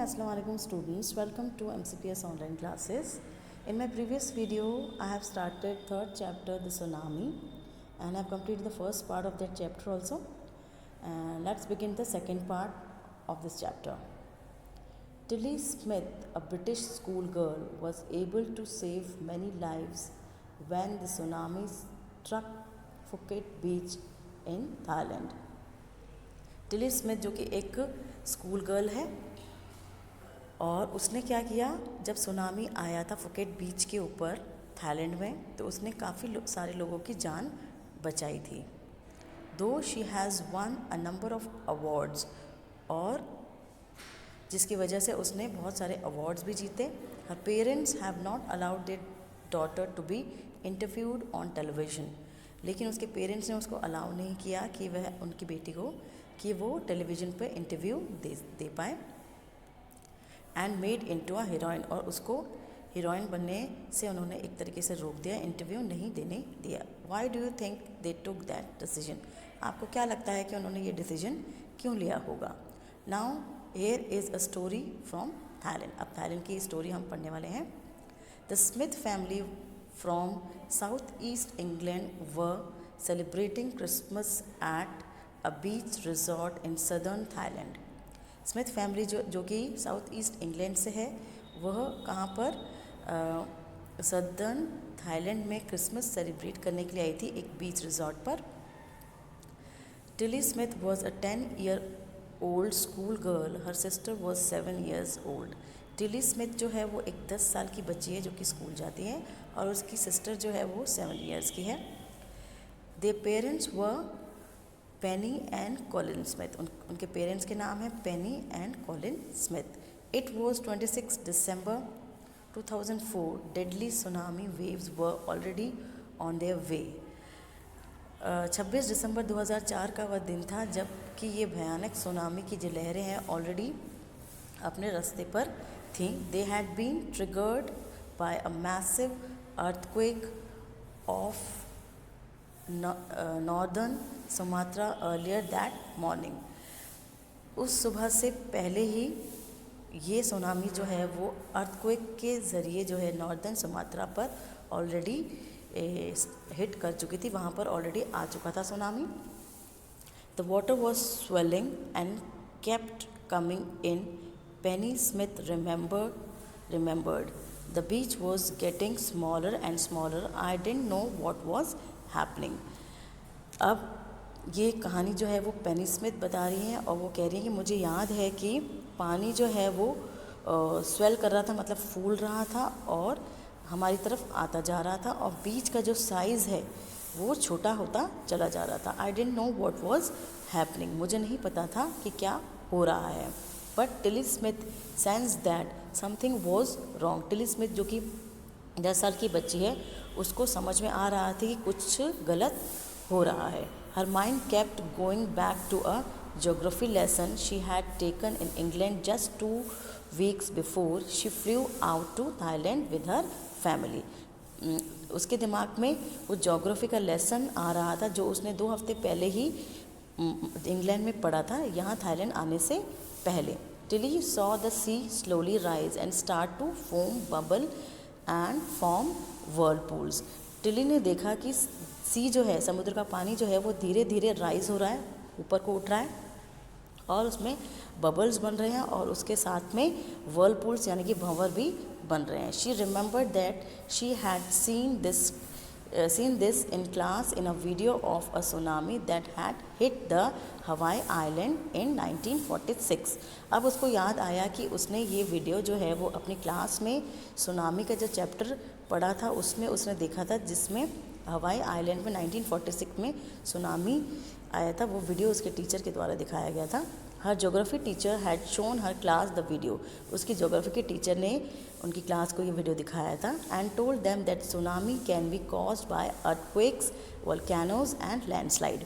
Assalamu alaikum students, welcome to MCPS online classes. In my previous video I have started third chapter, the tsunami, and I have completed the first part of that chapter also. And let's begin the second part of this chapter. Tilly Smith, a British schoolgirl, was able to save many lives when the tsunami struck Phuket beach in Thailand. Tilly Smith जो कि एक school girl है और उसने क्या किया, जब tsunami आया था फुकेट बीच के ऊपर थाईलैंड में, तो उसने काफ़ी सारे लोगों की जान बचाई थी. दो she has one a number of awards, और जिसकी वजह से उसने बहुत सारे अवार्ड्स भी जीते. Her parents have not allowed their daughter to be interviewed on television, लेकिन उसके पेरेंट्स ने उसको अलाउ नहीं किया कि वह उनकी बेटी को कि वो टेलीविज़न पे इंटरव्यू दे पाए. And made into a heroine, और उसको हीरोइन बनने से उन्होंने एक तरीके से रोक दिया, इंटरव्यू नहीं देने दिया. Why do you think they took that decision? आपको क्या लगता है कि उन्होंने ये डिसीजन क्यों लिया होगा? Now here is a story from Thailand. अब थाईलैंड की स्टोरी हम पढ़ने वाले हैं. The Smith family from south east England were celebrating Christmas at a beach resort in southern Thailand. Smith family जो कि साउथ ईस्ट इंग्लैंड से है, वह कहाँ पर सदर्न थाईलैंड में क्रिसमस सेलिब्रेट करने के लिए आई थी, एक बीच रिजॉर्ट पर. Tilly Smith was a 10-year-old school girl, her sister was 7 years old. Tilly Smith जो है वो एक 10 साल की बच्ची है जो कि स्कूल जाती है, और उसकी सिस्टर जो है वो 7 years की है. The parents were Penny and Colin Smith. उनके पेरेंट्स के नाम हैं Penny and Colin Smith. It was 26 December 2004. Deadly tsunami waves were already on their way. 26 दिसंबर 2004 का वह दिन था जबकि ये भयानक सुनामी की जो लहरें हैं ऑलरेडी अपने रास्ते पर थीं. They had been triggered by a massive earthquake off northern Sumatra earlier that morning. उस सुबह से पहले ही ये सुनामी जो है वो अर्थक्वेक के ज़रिए जो है नॉर्दर्न सुमात्रा पर ऑलरेडी हिट कर चुकी थी, वहाँ पर ऑलरेडी आ चुका था tsunami. The water was swelling and kept coming in. Penney Smith remembered the beach was getting smaller and smaller. I didn't know what was happening. अब ये कहानी जो है वो पेनी स्मिथ बता रही हैं, और वो कह रही हैं कि मुझे याद है कि पानी जो है वो स्वेल कर रहा था, मतलब फूल रहा था और हमारी तरफ आता जा रहा था, और बीच का जो साइज़ है वो छोटा होता चला जा रहा था. I didn't know what was happening, मुझे नहीं पता था कि क्या हो रहा है. But Tilly Smith sense that something was wrong. Tilly Smith जो कि 10 साल की बच्ची है, उसको समझ में आ रहा था कि कुछ गलत हो रहा है. Her mind kept going back to a geography lesson she had taken in England just 2 weeks before she flew out to Thailand with her family. उसके दिमाग में वो ज्योग्राफी का लेसन आ रहा था जो उसने 2 हफ्ते पहले ही इंग्लैंड में पढ़ा था, यहाँ थाईलैंड आने से पहले. Tilly saw the sea slowly rise and start to foam bubble and form whirlpools. Tilly ने देखा कि सी जो है, समुद्र का पानी जो है वो धीरे धीरे राइज हो रहा है, ऊपर को उठ रहा है, और उसमें बबल्स बन रहे हैं, और उसके साथ में वर्लपूल्स यानी कि भंवर भी बन रहे हैं. She remembered that she had seen this in class in a video of a tsunami that had hit the Hawaii island in 1946. अब उसको याद आया कि उसने ये वीडियो जो है वो अपनी क्लास में सुनामी का जो चैप्टर पढ़ा था उसमें उसने देखा था, जिसमें हवाई आइलैंड में 1946 में सुनामी आया था. वो वीडियो उसके टीचर के द्वारा दिखाया गया था. Her geography teacher had shown her class the video. उसकी ज्योग्राफी के टीचर ने उनकी क्लास को ये वीडियो दिखाया था. And told them that tsunami can be caused by earthquakes, volcanoes and landslide.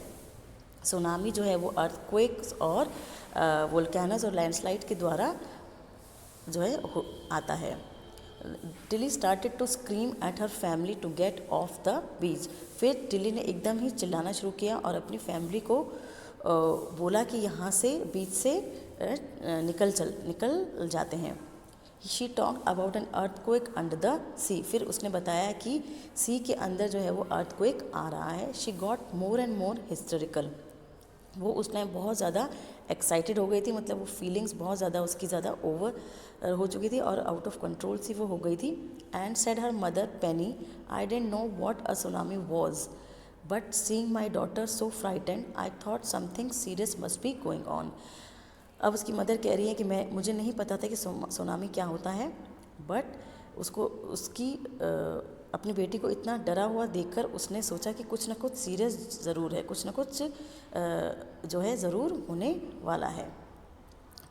Tsunami जो है वो अर्थक्वेक्स और वोल्केनोज और लैंडस्लाइड के द्वारा जो है आता है. Tilly started to scream at her family to get off the beach. फिर टिली ने एकदम ही चिल्लाना शुरू किया और अपनी फैमिली को बोला कि यहाँ से बीच से निकल जाते हैं। She talk about an earthquake under the sea, फिर उसने बताया कि सी के अंदर जो है वो अर्थक्वेक आ रहा है। She got more and more historical, वो उस टाइम बहुत ज़्यादा एक्साइटेड हो गई थी, मतलब वो फीलिंग्स बहुत ज़्यादा उसकी ज़्यादा ओवर हो चुकी थी और आउट ऑफ कंट्रोल सी वो हो गई थी। And said her mother Penny, I didn't know what a tsunami was, but seeing my daughter so frightened I thought something serious must be going on. अब उसकी मदर कह रही है कि मुझे नहीं पता था कि सुनामी क्या होता है, बट उसकी अपनी बेटी को इतना डरा हुआ देखकर उसने सोचा कि कुछ ना कुछ सीरियस ज़रूर है, कुछ ना कुछ जो है ज़रूर होने वाला है।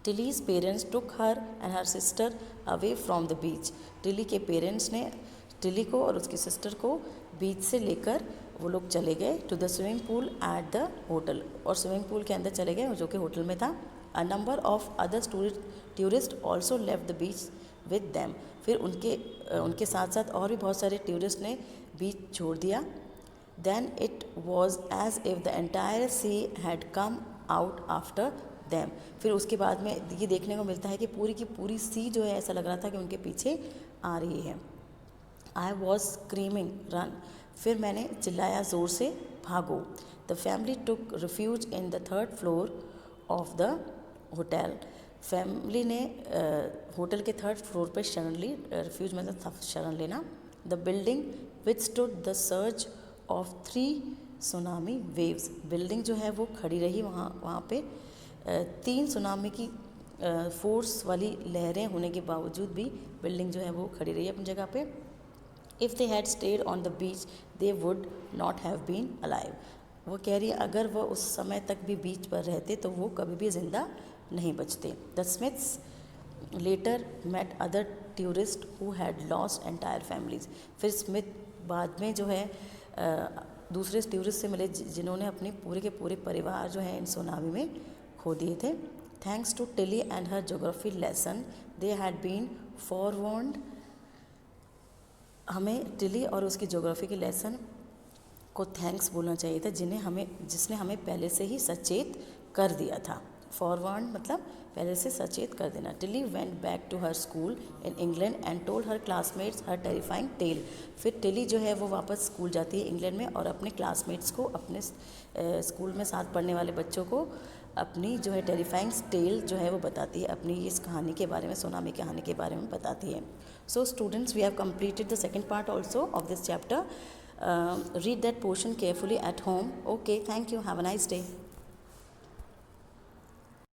Tilly's parents took her and her sister away from the beach, Tilly के पेरेंट्स ने टिली को और उसकी सिस्टर को बीच से लेकर वो लोग चले गए to the swimming pool at the hotel, और स्विमिंग पूल के अंदर चले गए जो कि होटल में था। A number of other tourist also left the beach with them, फिर उनके साथ साथ और भी बहुत सारे टूरिस्ट ने बीच छोड़ दिया। Then it was as if the entire sea had come out after them, फिर उसके बाद में ये देखने को मिलता है कि पूरी की पूरी सी जो है ऐसा लग रहा था कि उनके पीछे आ रही है। आई वॉज स्क्रीमिंग रन, फिर मैंने चिल्लाया ज़ोर से भागो। The family took refuge in the third floor of the hotel, family ने होटल के थर्ड फ्लोर पर शरण ली, रिफ्यूज मतलब शरण लेना। The building withstood the surge of 3 tsunami waves, building जो है वो खड़ी रही वहाँ पे 3 सुनामी की फोर्स वाली लहरें होने के बावजूद भी बिल्डिंग जो है वो खड़ी रही अपनी जगह पे। If they had stayed on the beach they would not have been alive, वो कह रही है अगर वो उस समय तक भी बीच पर रहते तो वो कभी भी ज़िंदा नहीं बचते। The Smiths later met other tourist who had lost entire families, फिर स्मिथ बाद में जो है दूसरे टूरिस्ट से मिले जिन्होंने अपने पूरे के पूरे परिवार जो है इन सुनामी में खो दिए थे। Thanks to Tilly and her geography lesson they had been forewarned, हमें टिली और उसकी ज्योग्राफी के लेसन को थैंक्स बोलना चाहिए था जिसने हमें पहले से ही सचेत कर दिया था। फॉरवर्ड मतलब पहले से सचेत कर देना। Tilly went back to her school in England and told her classmates her terrifying tale, फिर टिली जो है वो वापस स्कूल जाती है इंग्लैंड में और अपने क्लासमेट्स को, अपने स्कूल में साथ पढ़ने वाले बच्चों को अपनी जो है टेरिफाइंग टेल जो है वो बताती है, अपनी इस कहानी के बारे में, सुनामी कहानी के बारे में बताती है। So students, we have completed the second part also of this chapter. Read that portion carefully at home. Okay, thank you. Have a nice day.